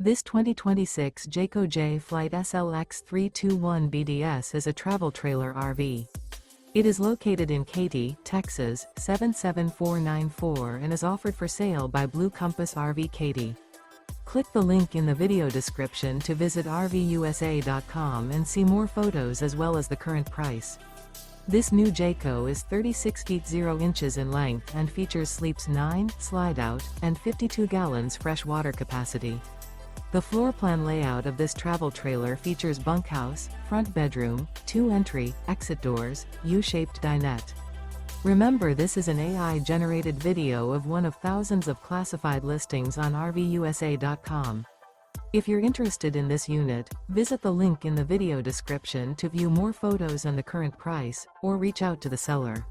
This 2026 Jayco Jay Flight SLX 321 BDS is a travel trailer RV. It is located in Katy, Texas, 77494 and is offered for sale by Blue Compass RV Katy. Click the link in the video description to visit RVUSA.com and see more photos as well as the current price. This new Jayco is 36 feet 0 inches in length and features sleeps 9, slide-out, and 52 gallons fresh water capacity. The floor plan layout of this travel trailer features bunkhouse, front bedroom, 2 entry, exit doors, U-shaped dinette. Remember, this is an AI-generated video of one of thousands of classified listings on RVUSA.com. If you're interested in this unit, visit the link in the video description to view more photos and the current price, or reach out to the seller.